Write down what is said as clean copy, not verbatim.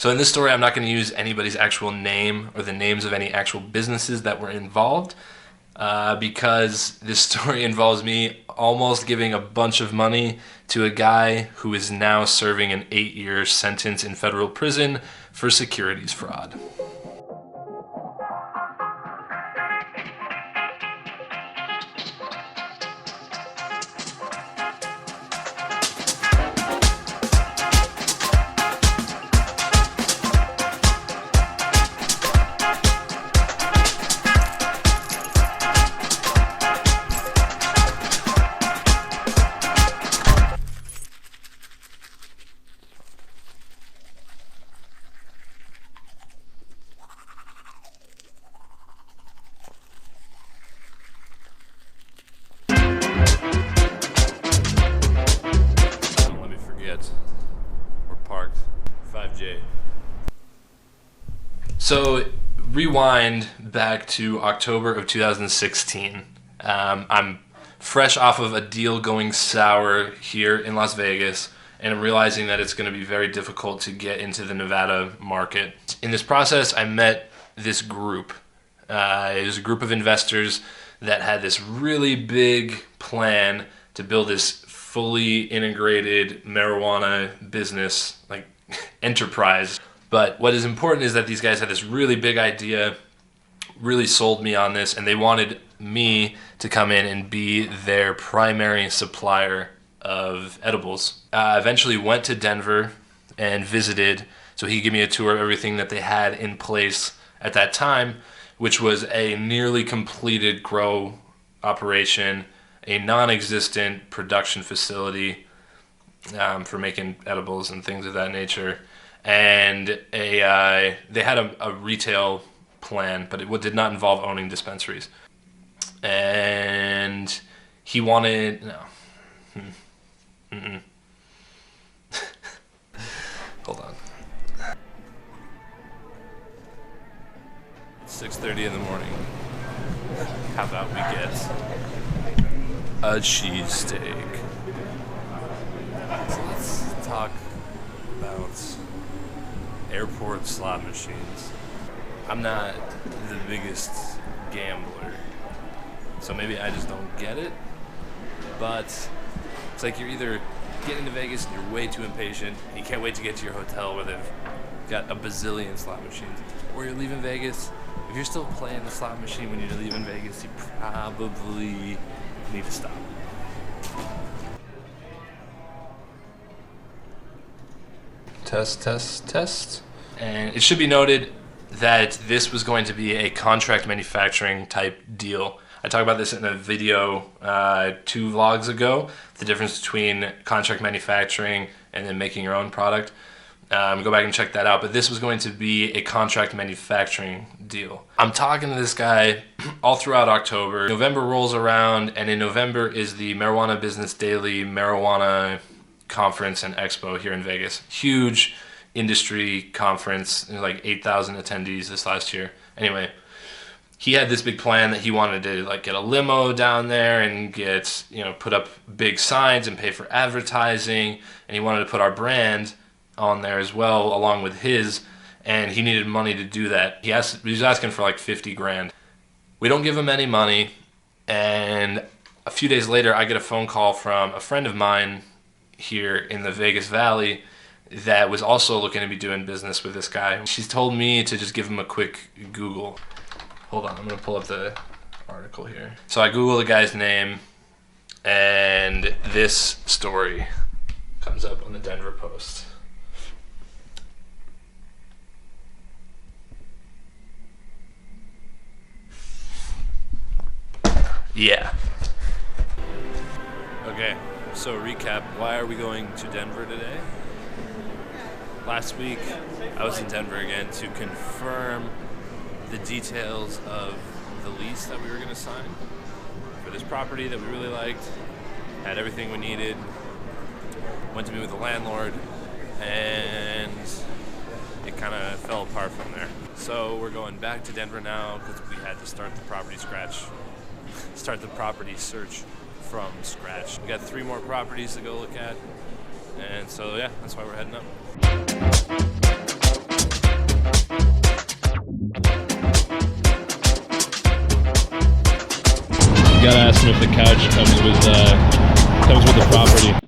So in this story, I'm not going to use anybody's actual name or the names of any actual businesses that were involved, because this story involves me almost giving a bunch of money to a guy who is now serving an 8-year sentence in federal prison for securities fraud. We're parked 5J. So rewind back to October of 2016. I'm fresh off of a deal going sour here in Las Vegas, and I'm realizing that it's going to be very difficult to get into the Nevada market. In this process, I met this group. It was a group of investors that had this really big plan to build this fully integrated marijuana business, like enterprise. But what is important is that these guys had this really big idea, really sold me on this, and they wanted me to come in and be their primary supplier of edibles. Eventually went to Denver and visited, so he gave me a tour of everything that they had in place at that time, which was a nearly completed grow operation, a non-existent production facility for making edibles and things of that nature, and they had a retail plan, but it did not involve owning dispensaries. And he wanted hold on. 6:30 in the morning. How about we get a cheesesteak? So let's talk about airport slot machines. I'm not the biggest gambler, so maybe I just don't get it, but it's like you're either getting to Vegas and you're way too impatient, and you can't wait to get to your hotel where they've got a bazillion slot machines, or you're leaving Vegas. If you're still playing the slot machine when you're leaving Vegas, you probably need to stop. Test, test, test. And it should be noted that this was going to be a contract manufacturing type deal. I talked about this in a video 2 vlogs ago, the difference between contract manufacturing and then making your own product. Go back and check that out, but this was going to be a contract manufacturing deal. I'm talking to this guy all throughout October. November rolls around, and in November is the Marijuana Business Daily Marijuana Conference and Expo here in Vegas. Huge industry conference, like 8,000 attendees this last year. Anyway, he had this big plan that he wanted to like get a limo down there and get, put up big signs and pay for advertising, and he wanted to put our brand on there as well along with his, and he needed money to do that. He was asking for like 50 grand. We don't give him any money, and a few days later I get a phone call from a friend of mine here in the Vegas Valley that was also looking to be doing business with this guy. She's told me to just give him a quick Google. Hold on, I'm gonna pull up the article here. So I Google the guy's name, and this story comes up on the Denver Post. Yeah. Okay, so recap, why are we going to Denver today? Last week, I was in Denver again to confirm the details of the lease that we were going to sign for this property that we really liked, had everything we needed, went to meet with the landlord, and it kind of fell apart from there. So we're going back to Denver now because we had to start the property search from scratch. We got 3 more properties to go look at, and so yeah, that's why we're heading up. gotta ask him if the couch comes with the property.